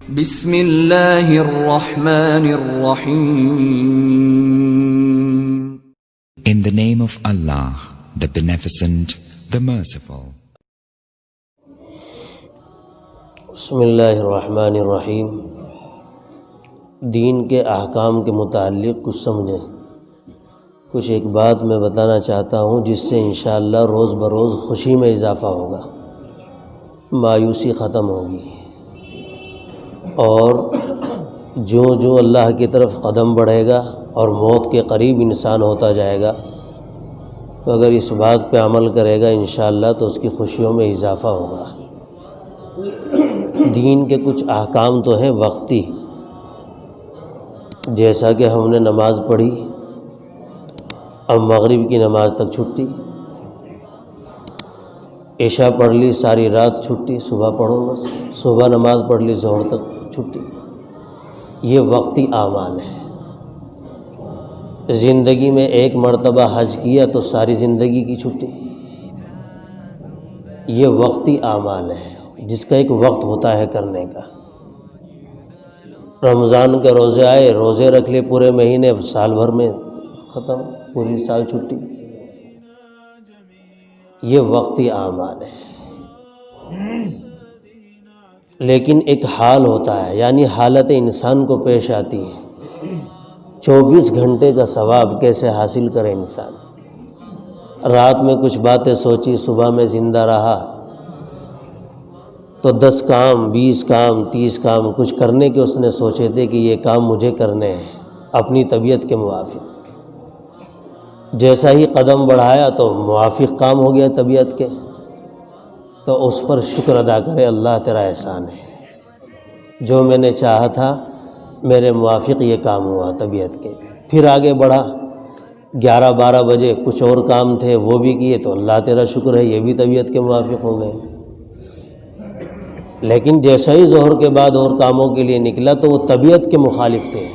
بسم اللہ الرحمن الرحیم. In the name of Allah, the Beneficent, the Merciful. بسم اللہ الرحمن الرحیم. دین کے احکام کے متعلق کچھ سمجھیں. کچھ ایک بات میں بتانا چاہتا ہوں جس سے انشاءاللہ روز بروز خوشی میں اضافہ ہوگا، مایوسی ختم ہوگی، اور جو اللہ کی طرف قدم بڑھے گا اور موت کے قریب انسان ہوتا جائے گا تو اگر اس بات پہ عمل کرے گا انشاءاللہ تو اس کی خوشیوں میں اضافہ ہوگا. دین کے کچھ احکام تو ہیں وقتی، جیسا کہ ہم نے نماز پڑھی، اب مغرب کی نماز تک چھٹی، عشاء پڑھ لی ساری رات چھٹی، صبح پڑھو بس، صبح نماز پڑھ لی ظہر تک چھٹی. یہ وقتی اعمال ہے. زندگی میں ایک مرتبہ حج کیا تو ساری زندگی کی چھٹی. یہ وقتی اعمال ہے جس کا ایک وقت ہوتا ہے کرنے کا. رمضان کے روزے آئے، روزے رکھ لے پورے مہینے، سال بھر میں ختم، پوری سال چھٹی. یہ وقتی اعمال ہے. لیکن ایک حال ہوتا ہے، یعنی حالت انسان کو پیش آتی ہے. 24 گھنٹے کا ثواب کیسے حاصل کرے انسان؟ رات میں کچھ باتیں سوچی، صبح میں زندہ رہا تو 10 کام، 20 کام، 30 کام کچھ کرنے کے اس نے سوچے تھے کہ یہ کام مجھے کرنے ہیں اپنی طبیعت کے موافق. جیسا ہی قدم بڑھایا تو موافق کام ہو گیا طبیعت کے، تو اس پر شکر ادا کرے، اللہ تیرا احسان ہے، جو میں نے چاہا تھا میرے موافق یہ کام ہوا طبیعت کے. پھر آگے بڑھا، 11-12 بجے کچھ اور کام تھے وہ بھی کیے تو اللہ تیرا شکر ہے یہ بھی طبیعت کے موافق ہو گئے. لیکن جیسا ہی ظہر کے بعد اور کاموں کے لیے نکلا تو وہ طبیعت کے مخالف تھے،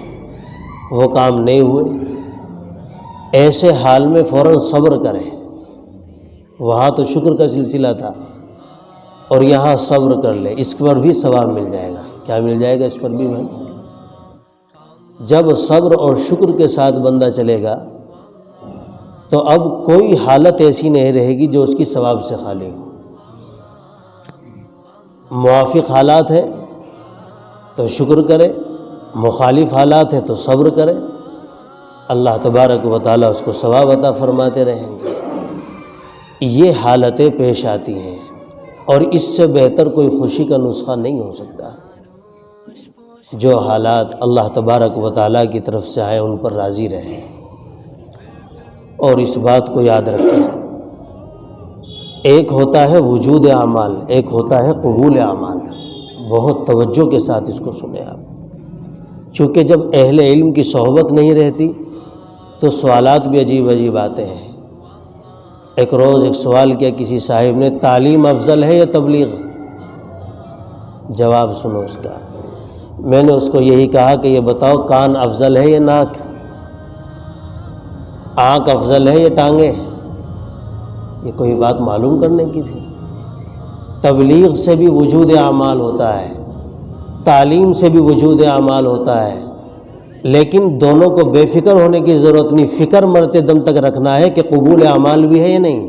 وہ کام نہیں ہوئے. ایسے حال میں فوراً صبر کریں. وہاں تو شکر کا سلسلہ تھا اور یہاں صبر کر لے، اس پر بھی ثواب مل جائے گا. کیا مل جائے گا اس پر بھی بھائی؟ جب صبر اور شکر کے ساتھ بندہ چلے گا تو اب کوئی حالت ایسی نہیں رہے گی جو اس کی ثواب سے خالی ہو. موافق حالات ہے تو شکر کرے، مخالف حالات ہے تو صبر کرے. اللہ تبارک و تعالیٰ اس کو ثواب عطا فرماتے رہیں گے. یہ حالتیں پیش آتی ہیں اور اس سے بہتر کوئی خوشی کا نسخہ نہیں ہو سکتا. جو حالات اللہ تبارک و تعالیٰ کی طرف سے آئے ان پر راضی رہیں. اور اس بات کو یاد رکھیں، ایک ہوتا ہے وجود اعمال، ایک ہوتا ہے قبول اعمال. بہت توجہ کے ساتھ اس کو سنیں آپ، چونکہ جب اہل علم کی صحبت نہیں رہتی تو سوالات بھی عجیب عجیب آتے ہیں. ایک روز ایک سوال کیا کسی صاحب نے، تعلیم افضل ہے یا تبلیغ؟ جواب سنو اس کا. میں نے اس کو یہی کہا کہ یہ بتاؤ کان افضل ہے یا ناک؟ آنکھ افضل ہے یا ٹانگیں؟ یہ کوئی بات معلوم کرنے کی تھی. تبلیغ سے بھی وجود اعمال ہوتا ہے، تعلیم سے بھی وجود اعمال ہوتا ہے، لیکن دونوں کو بے فکر ہونے کی ضرورت نہیں. فکر مرتے دم تک رکھنا ہے کہ قبول اعمال بھی ہے یا نہیں.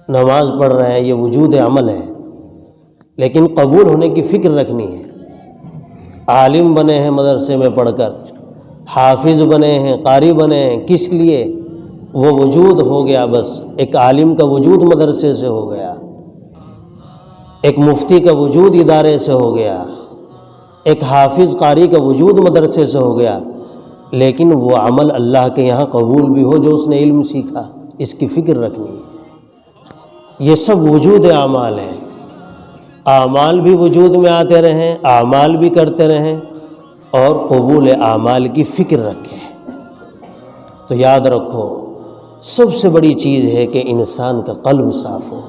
نماز پڑھ رہے ہیں یہ وجود عمل ہے، لیکن قبول ہونے کی فکر رکھنی ہے. عالم بنے ہیں مدرسے میں پڑھ کر، حافظ بنے ہیں، قاری بنے ہیں، کس لیے؟ وہ وجود ہو گیا. بس ایک عالم کا وجود مدرسے سے ہو گیا، ایک مفتی کا وجود ادارے سے ہو گیا، ایک حافظ قاری کا وجود مدرسے سے ہو گیا، لیکن وہ عمل اللہ کے یہاں قبول بھی ہو جو اس نے علم سیکھا. اس کی فکر رکھنی ہے. یہ سب وجود اعمال ہیں. اعمال بھی وجود میں آتے رہیں، اعمال بھی کرتے رہیں، اور قبول اعمال کی فکر رکھیں. تو یاد رکھو سب سے بڑی چیز ہے کہ انسان کا قلب صاف ہو.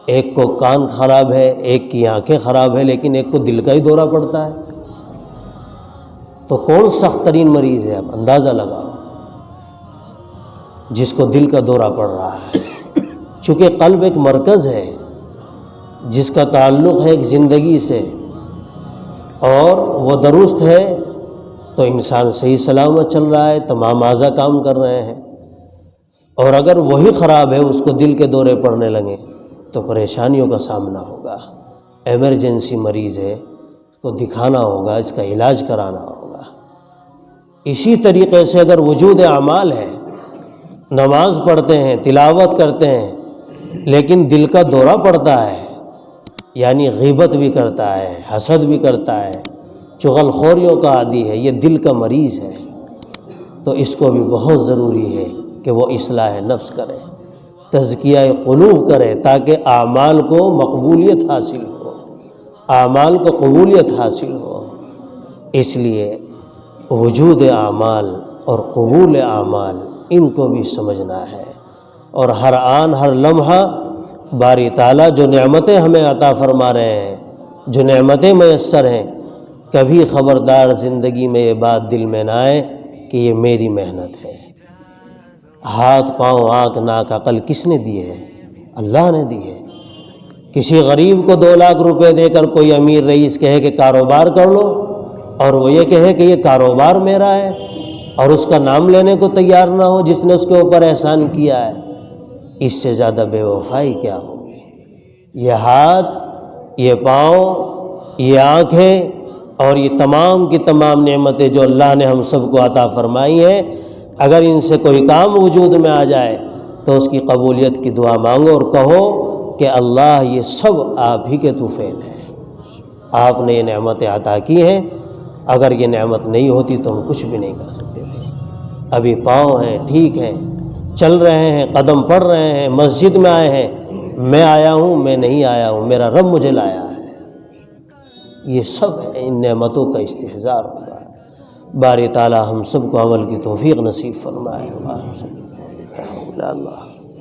ایک کو کان خراب ہے، ایک کی آنکھیں خراب ہے، لیکن ایک کو دل کا ہی دورہ پڑتا ہے. تو کون سخت ترین مریض ہے؟ اب اندازہ لگاؤ. جس کو دل کا دورہ پڑ رہا ہے. چونکہ قلب ایک مرکز ہے، جس کا تعلق ہے ایک زندگی سے اور وہ درست ہے تو انسان صحیح سلامت چل رہا ہے، تمام اعضاء کام کر رہے ہیں، اور اگر وہی خراب ہے، اس کو دل کے دورے پڑنے لگیں تو پریشانیوں کا سامنا ہوگا۔ ایمرجنسی مریض ہے، اس کو دکھانا ہوگا، اس کا علاج کرانا ہوگا۔ اسی طریقے سے اگر وجود اعمال ہے، نماز پڑھتے ہیں، تلاوت کرتے ہیں، لیکن دل کا دورہ پڑتا ہے، یعنی غیبت بھی کرتا ہے، حسد بھی کرتا ہے، چغل خوریوں کا عادی ہے، یہ دل کا مریض ہے، تو اس کو بھی بہت ضروری ہے کہ وہ اصلاح نفس کرے، تزکیہ قلوب کرے، تاکہ اعمال کو مقبولیت حاصل ہو، اعمال کو قبولیت حاصل ہو۔ اس لیے وجود اعمال اور قبول اعمال ان کو بھی سمجھنا ہے، اور ہر آن ہر لمحہ باری تعالیٰ جو نعمتیں ہمیں عطا فرما رہے ہیں، جو نعمتیں میسر ہیں، کبھی خبردار زندگی میں یہ بات دل میں نہ آئے کہ یہ میری محنت ہے۔ ہاتھ پاؤں آنکھ ناک عقل کس نے دی ہے؟ اللہ نے دی ہے۔ کسی غریب کو 2 لاکھ روپے دے کر کوئی امیر رئیس کہے کہ کاروبار کر لو، اور وہ یہ کہے کہ یہ کاروبار میرا ہے، اور اس کا نام لینے کو تیار نہ ہو جس نے اس کے اوپر احسان کیا ہے، اس سے زیادہ بے وفائی کیا ہوگی؟ یہ ہاتھ، یہ پاؤں، یہ آنکھیں اور یہ تمام کی تمام نعمتیں جو اللہ نے ہم سب کو عطا فرمائی ہیں، اگر ان سے کوئی کام وجود میں آ جائے تو اس کی قبولیت کی دعا مانگو اور کہو کہ اللہ یہ سب آپ ہی کے طفیل ہیں، آپ نے یہ نعمتیں عطا کی ہیں، اگر یہ نعمت نہیں ہوتی تو ہم کچھ بھی نہیں کر سکتے تھے۔ ابھی پاؤں ہیں، ٹھیک ہیں، چل رہے ہیں، قدم پڑ رہے ہیں، مسجد میں آئے ہیں، میں آیا ہوں، میں نہیں آیا ہوں، میرا رب مجھے لایا ہے، یہ سب ہے، ان نعمتوں کا استحضار ہوگا۔ باری تعالی ہم سب کو عمل کی توفیق نصیب فرمائے۔ اللہ